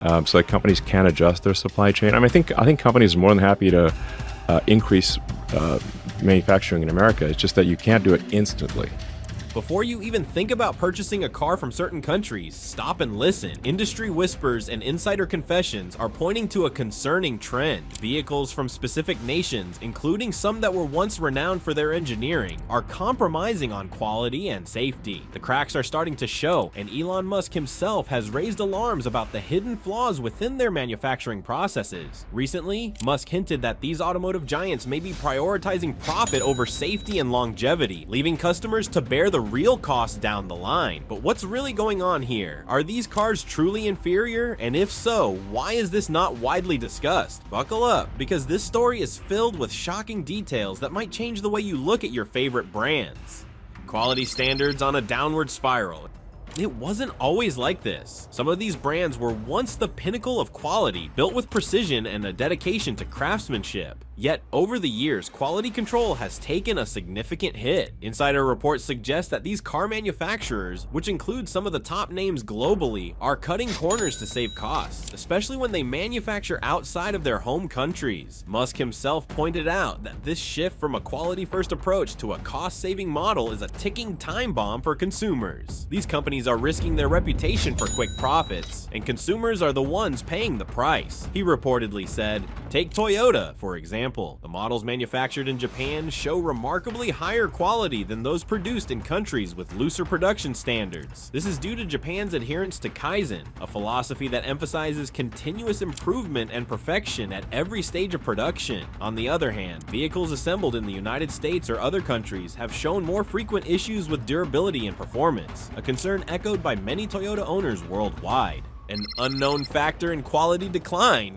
so that companies can adjust their supply chain. I mean, I think companies are more than happy to increase manufacturing in America. It's just that you can't do it instantly. Before you even think about purchasing a car from certain countries, stop and listen. Industry whispers and insider confessions are pointing to a concerning trend. Vehicles from specific nations, including some that were once renowned for their engineering, are compromising on quality and safety. The cracks are starting to show, and Elon Musk himself has raised alarms about the hidden flaws within their manufacturing processes. Recently, Musk hinted that these automotive giants may be prioritizing profit over safety and longevity, leaving customers to bear the real costs down the line. But what's really going on here? Are these cars truly inferior? And if so, why is this not widely discussed? Buckle up, because this story is filled with shocking details that might change the way you look at your favorite brands. Quality standards on a downward spiral. It wasn't always like this. Some of these brands were once the pinnacle of quality, built with precision and a dedication to craftsmanship. Yet, over the years, quality control has taken a significant hit. Insider reports suggest that these car manufacturers, which include some of the top names globally, are cutting corners to save costs, especially when they manufacture outside of their home countries. Musk himself pointed out that this shift from a quality-first approach to a cost-saving model is a ticking time bomb for consumers. These companies are risking their reputation for quick profits, and consumers are the ones paying the price. He reportedly said, "Take Toyota, for example. The models manufactured in Japan show remarkably higher quality than those produced in countries with looser production standards. This is due to Japan's adherence to Kaizen, a philosophy that emphasizes continuous improvement and perfection at every stage of production. On the other hand, vehicles assembled in the United States or other countries have shown more frequent issues with durability and performance, a concern echoed by many Toyota owners worldwide." An unknown factor in quality decline.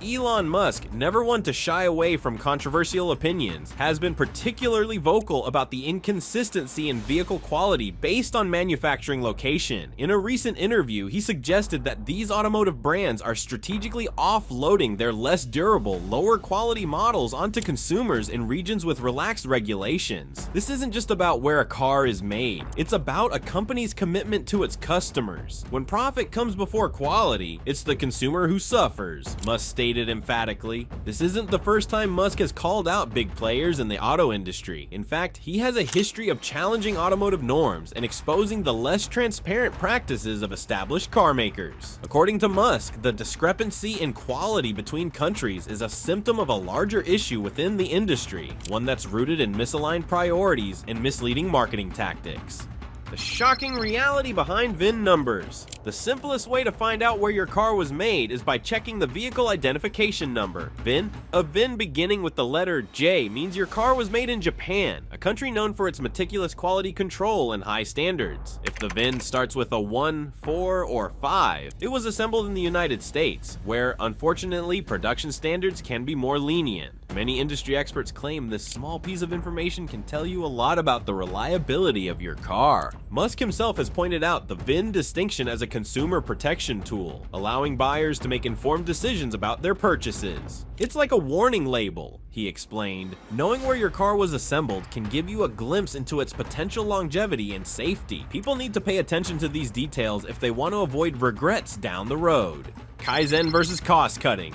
Elon Musk, never one to shy away from controversial opinions, has been particularly vocal about the inconsistency in vehicle quality based on manufacturing location. In a recent interview, he suggested that these automotive brands are strategically offloading their less durable, lower quality models onto consumers in regions with relaxed regulations. This isn't just about where a car is made, it's about a company's commitment to its customers. When profit comes before quality, it's the consumer who suffers, Musk stated emphatically. This isn't the first time Musk has called out big players in the auto industry. In fact, he has a history of challenging automotive norms and exposing the less transparent practices of established car makers. According to Musk, the discrepancy in quality between countries is a symptom of a larger issue within the industry, one that's rooted in misaligned priorities and misleading marketing tactics. The shocking reality behind VIN numbers. The simplest way to find out where your car was made is by checking the vehicle identification number, VIN. A VIN beginning with the letter J means your car was made in Japan, a country known for its meticulous quality control and high standards. If the VIN starts with a 1, 4, or 5, it was assembled in the United States, where, unfortunately, production standards can be more lenient. Many industry experts claim this small piece of information can tell you a lot about the reliability of your car. Musk himself has pointed out the VIN distinction as a consumer protection tool, allowing buyers to make informed decisions about their purchases. It's like a warning label, he explained. Knowing where your car was assembled can give you a glimpse into its potential longevity and safety. People need to pay attention to these details if they want to avoid regrets down the road. Kaizen versus cost cutting.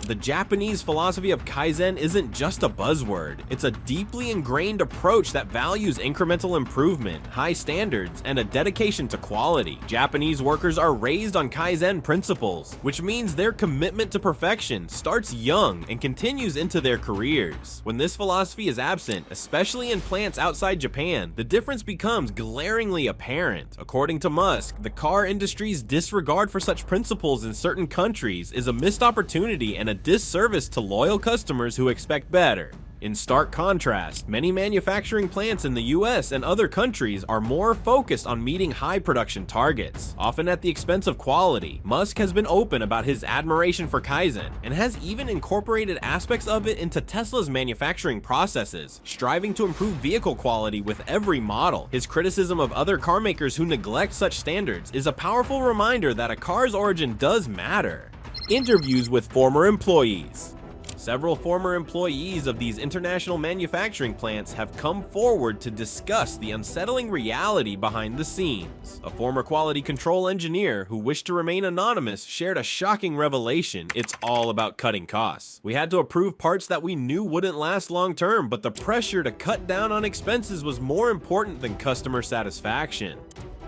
The Japanese philosophy of Kaizen isn't just a buzzword. It's a deeply ingrained approach that values incremental improvement, high standards, and a dedication to quality. Japanese workers are raised on Kaizen principles, which means their commitment to perfection starts young and continues into their careers. When this philosophy is absent, especially in plants outside Japan, the difference becomes glaringly apparent. According to Musk, the car industry's disregard for such principles in certain countries is a missed opportunity and a disservice to loyal customers who expect better. In stark contrast, many manufacturing plants in the US and other countries are more focused on meeting high production targets, often at the expense of quality. Musk has been open about his admiration for Kaizen and has even incorporated aspects of it into Tesla's manufacturing processes, striving to improve vehicle quality with every model. His criticism of other car makers who neglect such standards is a powerful reminder that a car's origin does matter. Interviews with former employees. Several former employees of these international manufacturing plants have come forward to discuss the unsettling reality behind the scenes. A former quality control engineer who wished to remain anonymous shared a shocking revelation: it's all about cutting costs. We had to approve parts that we knew wouldn't last long term, but the pressure to cut down on expenses was more important than customer satisfaction.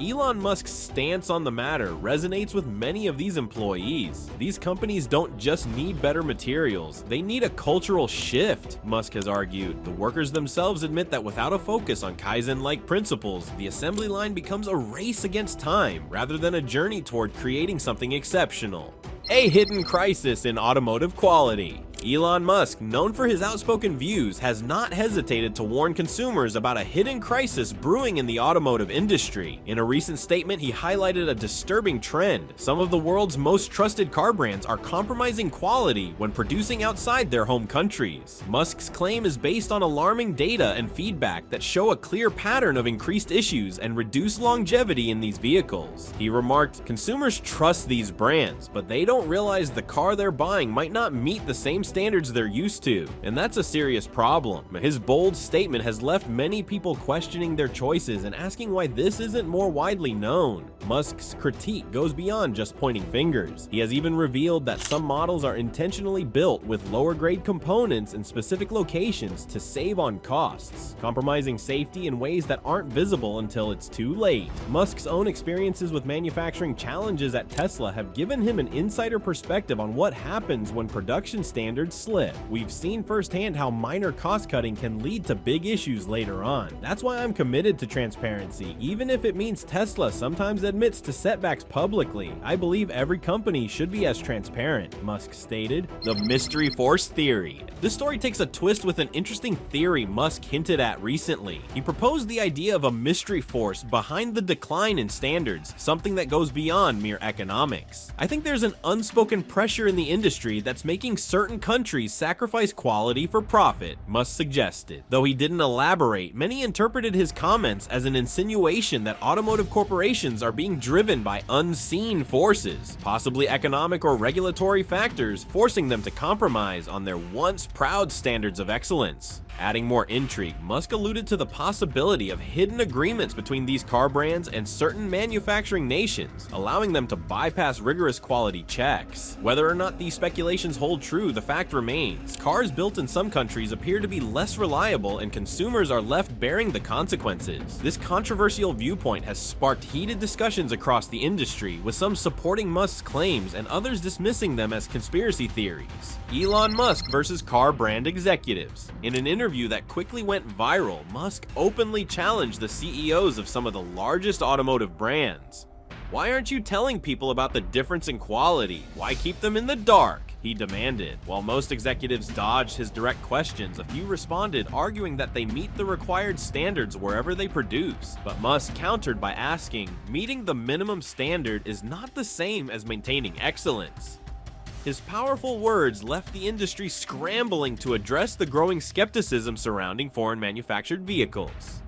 Elon Musk's stance on the matter resonates with many of these employees. These companies don't just need better materials, they need a cultural shift, Musk has argued. The workers themselves admit that without a focus on Kaizen-like principles, the assembly line becomes a race against time rather than a journey toward creating something exceptional. A hidden crisis in automotive quality. Elon Musk, known for his outspoken views, has not hesitated to warn consumers about a hidden crisis brewing in the automotive industry. In a recent statement, he highlighted a disturbing trend. Some of the world's most trusted car brands are compromising quality when producing outside their home countries. Musk's claim is based on alarming data and feedback that show a clear pattern of increased issues and reduced longevity in these vehicles. He remarked, "Consumers trust these brands, but they don't realize the car they're buying might not meet the same standards they're used to, and that's a serious problem." His bold statement has left many people questioning their choices and asking why this isn't more widely known. Musk's critique goes beyond just pointing fingers. He has even revealed that some models are intentionally built with lower grade components in specific locations to save on costs, compromising safety in ways that aren't visible until it's too late. Musk's own experiences with manufacturing challenges at Tesla have given him an insider perspective on what happens when production standards slip. We've seen firsthand how minor cost cutting can lead to big issues later on. That's why I'm committed to transparency, even if it means Tesla sometimes admits to setbacks publicly. I believe every company should be as transparent, Musk stated. The mystery force theory. This story takes a twist with an interesting theory Musk hinted at recently. He proposed the idea of a mystery force behind the decline in standards, something that goes beyond mere economics. I think there's an unspoken pressure in the industry that's making certain countries sacrifice quality for profit, Musk suggested. Though he didn't elaborate, many interpreted his comments as an insinuation that automotive corporations are being driven by unseen forces, possibly economic or regulatory factors, forcing them to compromise on their once proud standards of excellence. Adding more intrigue, Musk alluded to the possibility of hidden agreements between these car brands and certain manufacturing nations, allowing them to bypass rigorous quality checks. Whether or not these speculations hold true, the fact remains: cars built in some countries appear to be less reliable and consumers are left bearing the consequences. This controversial viewpoint has sparked heated discussions across the industry, with some supporting Musk's claims and others dismissing them as conspiracy theories. Elon Musk versus car brand executives. In an interview that quickly went viral, Musk openly challenged the CEOs of some of the largest automotive brands. "Why aren't you telling people about the difference in quality? Why keep them in the dark?" he demanded. While most executives dodged his direct questions, a few responded, arguing that they meet the required standards wherever they produce. But Musk countered by asking, "Meeting the minimum standard is not the same as maintaining excellence." His powerful words left the industry scrambling to address the growing skepticism surrounding foreign manufactured vehicles.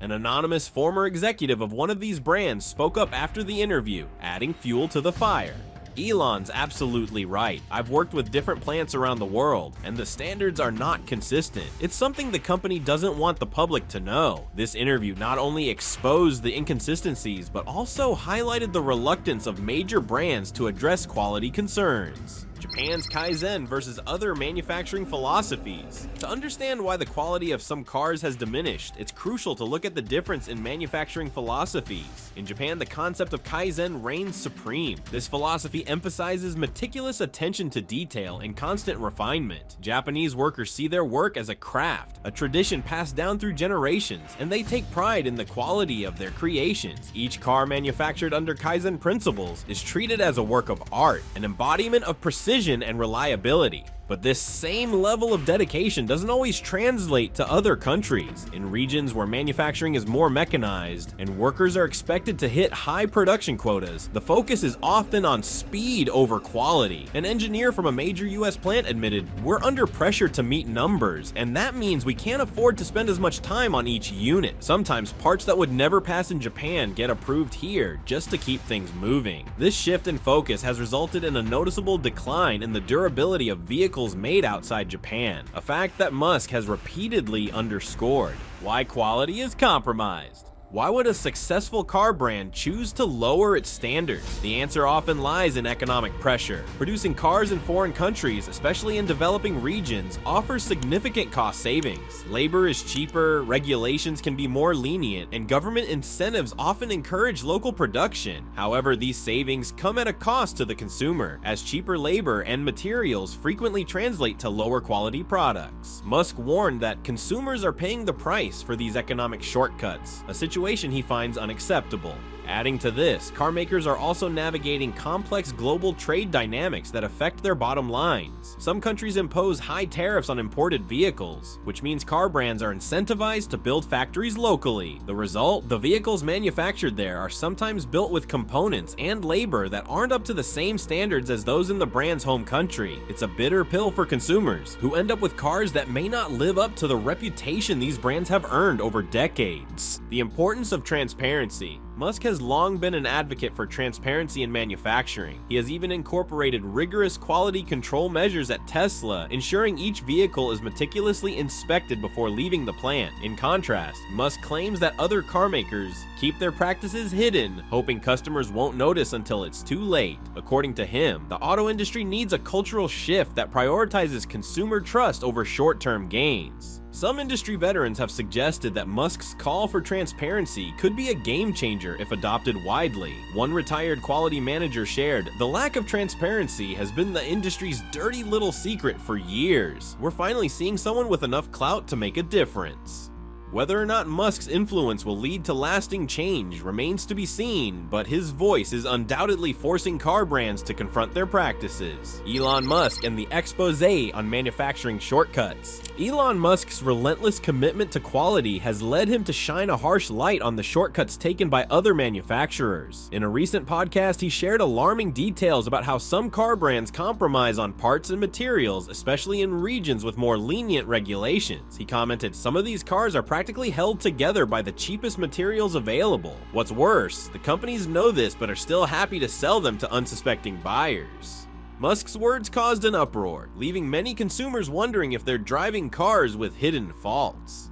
An anonymous former executive of one of these brands spoke up after the interview, adding fuel to the fire. "Elon's absolutely right. I've worked with different plants around the world, and the standards are not consistent. It's something the company doesn't want the public to know." This interview not only exposed the inconsistencies, but also highlighted the reluctance of major brands to address quality concerns. Japan's Kaizen versus other manufacturing philosophies. To understand why the quality of some cars has diminished, it's crucial to look at the difference in manufacturing philosophies. In Japan, the concept of Kaizen reigns supreme. This philosophy emphasizes meticulous attention to detail and constant refinement. Japanese workers see their work as a craft, a tradition passed down through generations, and they take pride in the quality of their creations. Each car manufactured under Kaizen principles is treated as a work of art, an embodiment of precision and reliability. But this same level of dedication doesn't always translate to other countries. In regions where manufacturing is more mechanized and workers are expected to hit high production quotas, the focus is often on speed over quality. An engineer from a major US plant admitted, "We're under pressure to meet numbers, and that means we can't afford to spend as much time on each unit. Sometimes parts that would never pass in Japan get approved here just to keep things moving." This shift in focus has resulted in a noticeable decline in the durability of vehicles vehicles made outside Japan, a fact that Musk has repeatedly underscored. Why quality is compromised. Why would a successful car brand choose to lower its standards? The answer often lies in economic pressure. Producing cars in foreign countries, especially in developing regions, offers significant cost savings. Labor is cheaper, regulations can be more lenient, and government incentives often encourage local production. However, these savings come at a cost to the consumer, as cheaper labor and materials frequently translate to lower quality products. Musk warned that consumers are paying the price for these economic shortcuts, a situation he finds unacceptable. Adding to this, car makers are also navigating complex global trade dynamics that affect their bottom lines. Some countries impose high tariffs on imported vehicles, which means car brands are incentivized to build factories locally. The result? The vehicles manufactured there are sometimes built with components and labor that aren't up to the same standards as those in the brand's home country. It's a bitter pill for consumers, who end up with cars that may not live up to the reputation these brands have earned over decades. The importance of transparency. Musk has long been an advocate for transparency in manufacturing. He has even incorporated rigorous quality control measures at Tesla, ensuring each vehicle is meticulously inspected before leaving the plant. In contrast, Musk claims that other car makers keep their practices hidden, hoping customers won't notice until it's too late. According to him, the auto industry needs a cultural shift that prioritizes consumer trust over short-term gains. Some industry veterans have suggested that Musk's call for transparency could be a game changer if adopted widely. One retired quality manager shared, "The lack of transparency has been the industry's dirty little secret for years. We're finally seeing someone with enough clout to make a difference." Whether or not Musk's influence will lead to lasting change remains to be seen, but his voice is undoubtedly forcing car brands to confront their practices. Elon Musk and the expose on manufacturing shortcuts. Elon Musk's relentless commitment to quality has led him to shine a harsh light on the shortcuts taken by other manufacturers. In a recent podcast, he shared alarming details about how some car brands compromise on parts and materials, especially in regions with more lenient regulations. He commented, "Some of these cars are practically held together by the cheapest materials available. What's worse, the companies know this but are still happy to sell them to unsuspecting buyers." Musk's words caused an uproar, leaving many consumers wondering if they're driving cars with hidden faults.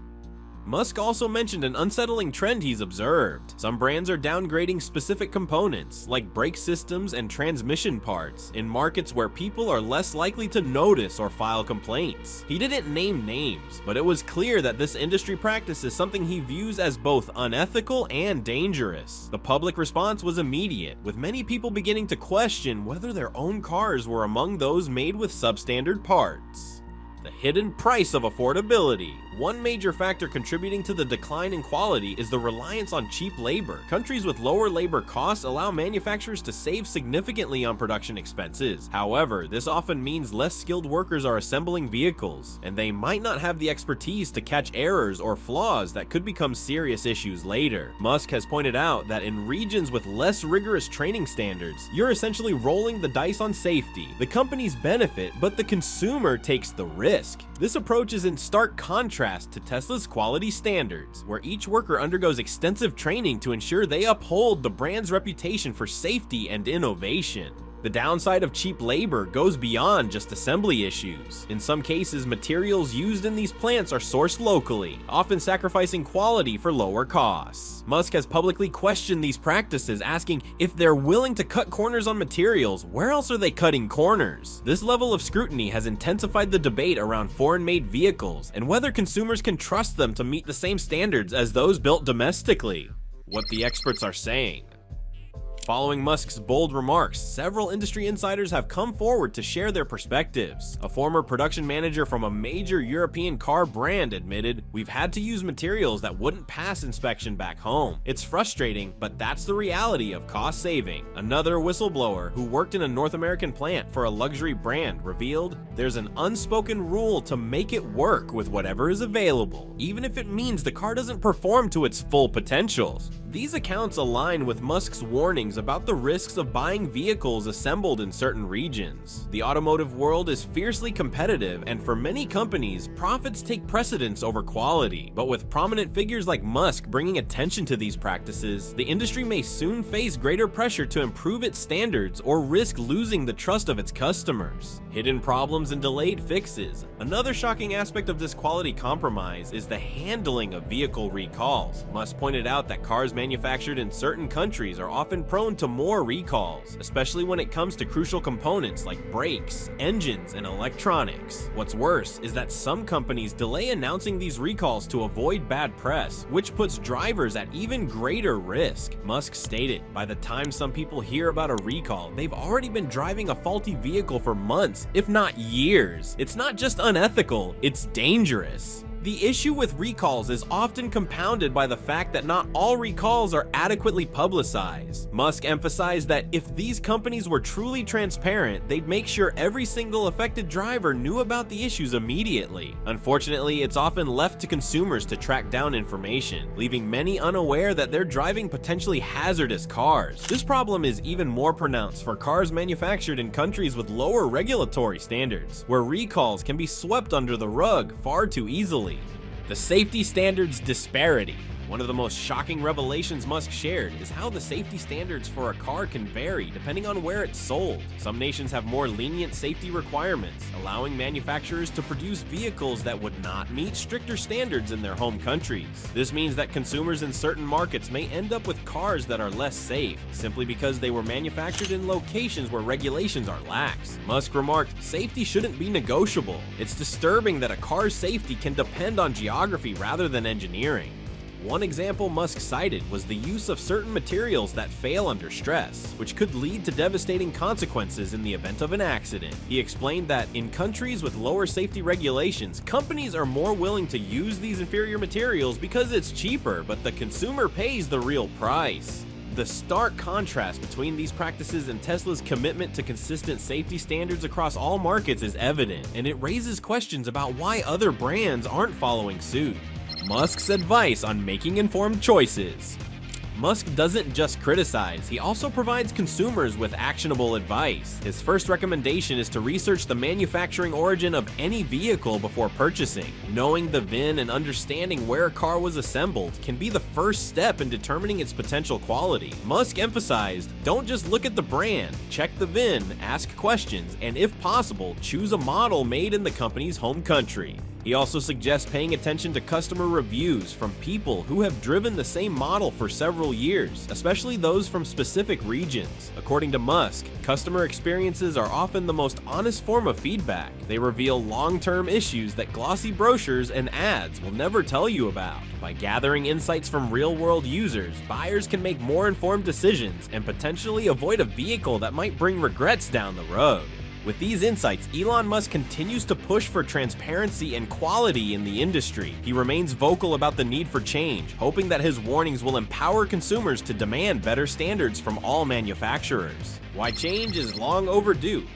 Musk also mentioned an unsettling trend he's observed. Some brands are downgrading specific components, like brake systems and transmission parts, in markets where people are less likely to notice or file complaints. He didn't name names, but it was clear that this industry practice is something he views as both unethical and dangerous. The public response was immediate, with many people beginning to question whether their own cars were among those made with substandard parts. The hidden price of affordability. One major factor contributing to the decline in quality is the reliance on cheap labor. Countries with lower labor costs allow manufacturers to save significantly on production expenses. However, this often means less skilled workers are assembling vehicles, and they might not have the expertise to catch errors or flaws that could become serious issues later. Musk has pointed out that in regions with less rigorous training standards, you're essentially rolling the dice on safety. The companies benefit, but the consumer takes the risk. This approach is in stark contrast to Tesla's quality standards, where each worker undergoes extensive training to ensure they uphold the brand's reputation for safety and innovation. The downside of cheap labor goes beyond just assembly issues. In some cases, materials used in these plants are sourced locally, often sacrificing quality for lower costs. Musk has publicly questioned these practices, asking if they're willing to cut corners on materials, where else are they cutting corners? This level of scrutiny has intensified the debate around foreign-made vehicles and whether consumers can trust them to meet the same standards as those built domestically. What the experts are saying. Following Musk's bold remarks, several industry insiders have come forward to share their perspectives. A former production manager from a major European car brand admitted, "We've had to use materials that wouldn't pass inspection back home. It's frustrating, but that's the reality of cost saving." Another whistleblower who worked in a North American plant for a luxury brand revealed, "There's an unspoken rule to make it work with whatever is available, even if it means the car doesn't perform to its full potential." These accounts align with Musk's warnings about the risks of buying vehicles assembled in certain regions. The automotive world is fiercely competitive, and for many companies, profits take precedence over quality. But with prominent figures like Musk bringing attention to these practices, the industry may soon face greater pressure to improve its standards or risk losing the trust of its customers. Hidden problems and delayed fixes. Another shocking aspect of this quality compromise is the handling of vehicle recalls. Musk pointed out that cars manufactured in certain countries are often prone to more recalls, especially when it comes to crucial components like brakes, engines, and electronics. What's worse is that some companies delay announcing these recalls to avoid bad press, which puts drivers at even greater risk. Musk stated, "By the time some people hear about a recall, they've already been driving a faulty vehicle for months, if not years. It's not just unethical, it's dangerous." The issue with recalls is often compounded by the fact that not all recalls are adequately publicized. Musk emphasized that if these companies were truly transparent, they'd make sure every single affected driver knew about the issues immediately. Unfortunately, it's often left to consumers to track down information, leaving many unaware that they're driving potentially hazardous cars. This problem is even more pronounced for cars manufactured in countries with lower regulatory standards, where recalls can be swept under the rug far too easily. The safety standards disparity. One of the most shocking revelations Musk shared is how the safety standards for a car can vary depending on where it's sold. Some nations have more lenient safety requirements, allowing manufacturers to produce vehicles that would not meet stricter standards in their home countries. This means that consumers in certain markets may end up with cars that are less safe, simply because they were manufactured in locations where regulations are lax. Musk remarked, "Safety shouldn't be negotiable. It's disturbing that a car's safety can depend on geography rather than engineering." One example Musk cited was the use of certain materials that fail under stress, which could lead to devastating consequences in the event of an accident. He explained that in countries with lower safety regulations, companies are more willing to use these inferior materials because it's cheaper, but the consumer pays the real price. The stark contrast between these practices and Tesla's commitment to consistent safety standards across all markets is evident, and it raises questions about why other brands aren't following suit. Musk's advice on making informed choices. Musk doesn't just criticize, he also provides consumers with actionable advice. His first recommendation is to research the manufacturing origin of any vehicle before purchasing. Knowing the VIN and understanding where a car was assembled can be the first step in determining its potential quality. Musk emphasized, don't just look at the brand, check the VIN, ask questions, and if possible, choose a model made in the company's home country. He also suggests paying attention to customer reviews from people who have driven the same model for several years, especially those from specific regions. According to Musk, customer experiences are often the most honest form of feedback. They reveal long-term issues that glossy brochures and ads will never tell you about. By gathering insights from real-world users, buyers can make more informed decisions and potentially avoid a vehicle that might bring regrets down the road. With these insights, Elon Musk continues to push for transparency and quality in the industry. He remains vocal about the need for change, hoping that his warnings will empower consumers to demand better standards from all manufacturers. Why change is long overdue.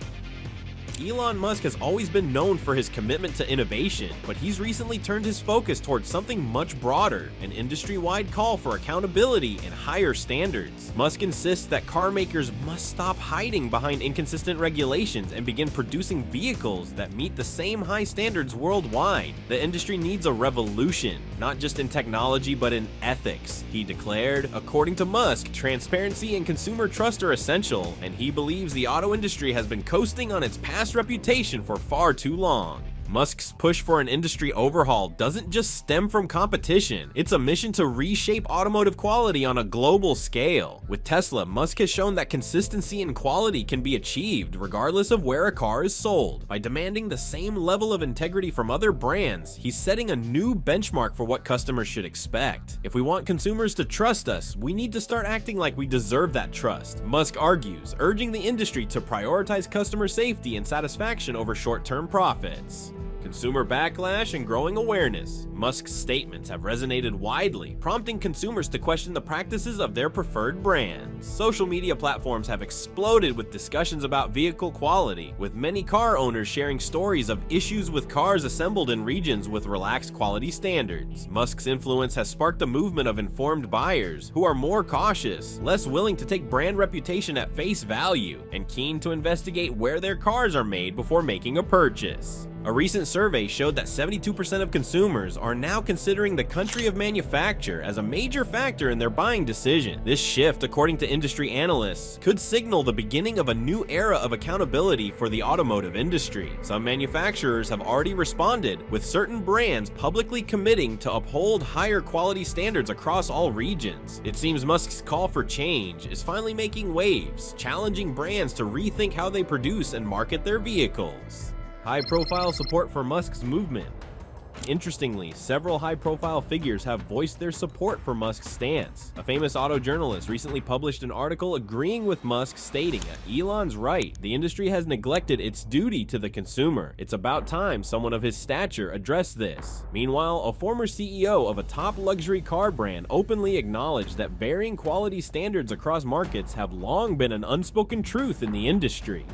Elon Musk has always been known for his commitment to innovation, but he's recently turned his focus towards something much broader, an industry-wide call for accountability and higher standards. Musk insists that car makers must stop hiding behind inconsistent regulations and begin producing vehicles that meet the same high standards worldwide. The industry needs a revolution, not just in technology but in ethics, he declared. According to Musk, transparency and consumer trust are essential, and he believes the auto industry has been coasting on its past reputation for far too long. Musk's push for an industry overhaul doesn't just stem from competition, it's a mission to reshape automotive quality on a global scale. With Tesla, Musk has shown that consistency and quality can be achieved regardless of where a car is sold. By demanding the same level of integrity from other brands, he's setting a new benchmark for what customers should expect. If we want consumers to trust us, we need to start acting like we deserve that trust, Musk argues, urging the industry to prioritize customer safety and satisfaction over short-term profits. Consumer backlash and growing awareness. Musk's statements have resonated widely, prompting consumers to question the practices of their preferred brands. Social media platforms have exploded with discussions about vehicle quality, with many car owners sharing stories of issues with cars assembled in regions with relaxed quality standards. Musk's influence has sparked a movement of informed buyers who are more cautious, less willing to take brand reputation at face value, and keen to investigate where their cars are made before making a purchase. A recent survey showed that 72% of consumers are now considering the country of manufacture as a major factor in their buying decision. This shift, according to industry analysts, could signal the beginning of a new era of accountability for the automotive industry. Some manufacturers have already responded, with certain brands publicly committing to uphold higher quality standards across all regions. It seems Musk's call for change is finally making waves, challenging brands to rethink how they produce and market their vehicles. High-profile support for Musk's movement. Interestingly, several high-profile figures have voiced their support for Musk's stance. A famous auto journalist recently published an article agreeing with Musk, stating that Elon's right. The industry has neglected its duty to the consumer. It's about time someone of his stature addressed this. Meanwhile, a former CEO of a top luxury car brand openly acknowledged that varying quality standards across markets have long been an unspoken truth in the industry.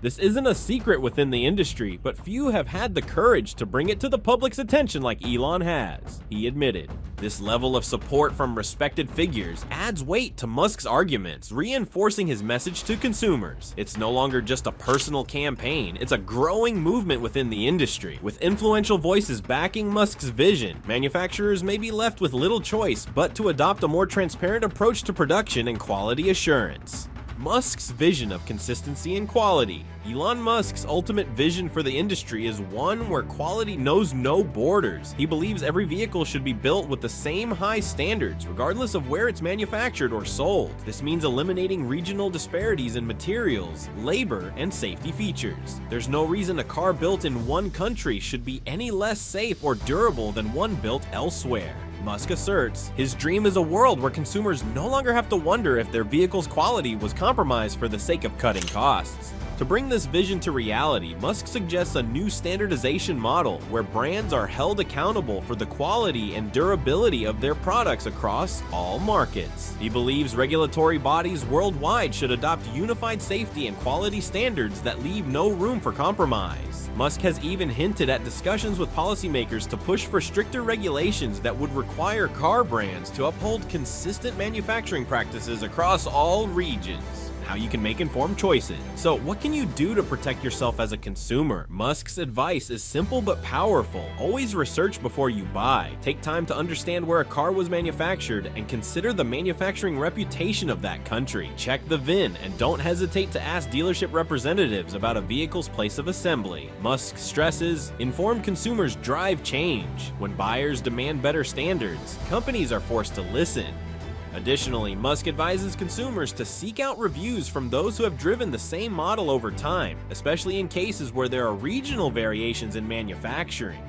This isn't a secret within the industry, but few have had the courage to bring it to the public's attention like Elon has, he admitted. This level of support from respected figures adds weight to Musk's arguments, reinforcing his message to consumers. It's no longer just a personal campaign, it's a growing movement within the industry. With influential voices backing Musk's vision, manufacturers may be left with little choice but to adopt a more transparent approach to production and quality assurance. Musk's vision of consistency and quality. Elon Musk's ultimate vision for the industry is one where quality knows no borders. He believes every vehicle should be built with the same high standards, regardless of where it's manufactured or sold. This means eliminating regional disparities in materials, labor, and safety features. There's no reason a car built in one country should be any less safe or durable than one built elsewhere. Musk asserts his dream is a world where consumers no longer have to wonder if their vehicle's quality was compromised for the sake of cutting costs. To bring this vision to reality, Musk suggests a new standardization model where brands are held accountable for the quality and durability of their products across all markets. He believes regulatory bodies worldwide should adopt unified safety and quality standards that leave no room for compromise. Musk has even hinted at discussions with policymakers to push for stricter regulations that would require car brands to uphold consistent manufacturing practices across all regions. How you can make informed choices. So what can you do to protect yourself as a consumer? Musk's advice is simple but powerful. Always research before you buy. Take time to understand where a car was manufactured and consider the manufacturing reputation of that country. Check the VIN and don't hesitate to ask dealership representatives about a vehicle's place of assembly. Musk stresses, informed consumers drive change. When buyers demand better standards, companies are forced to listen. Additionally, Musk advises consumers to seek out reviews from those who have driven the same model over time, especially in cases where there are regional variations in manufacturing.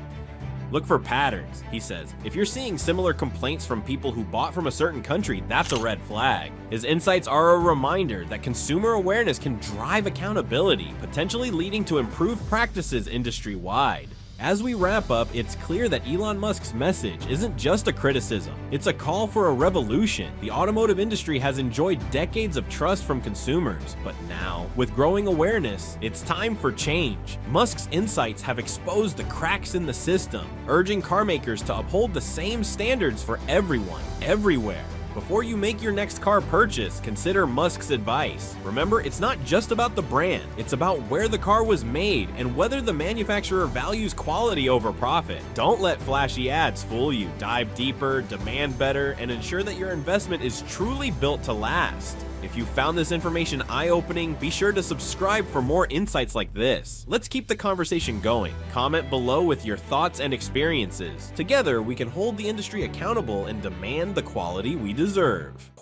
Look for patterns, he says. If you're seeing similar complaints from people who bought from a certain country, that's a red flag. His insights are a reminder that consumer awareness can drive accountability, potentially leading to improved practices industry-wide. As we wrap up, it's clear that Elon Musk's message isn't just a criticism, it's a call for a revolution. The automotive industry has enjoyed decades of trust from consumers, but now, with growing awareness, it's time for change. Musk's insights have exposed the cracks in the system, urging car makers to uphold the same standards for everyone, everywhere. Before you make your next car purchase, consider Musk's advice. Remember, it's not just about the brand, it's about where the car was made and whether the manufacturer values quality over profit. Don't let flashy ads fool you. Dive deeper, demand better, and ensure that your investment is truly built to last. If you found this information eye-opening, be sure to subscribe for more insights like this. Let's keep the conversation going. Comment below with your thoughts and experiences. Together, we can hold the industry accountable and demand the quality we deserve.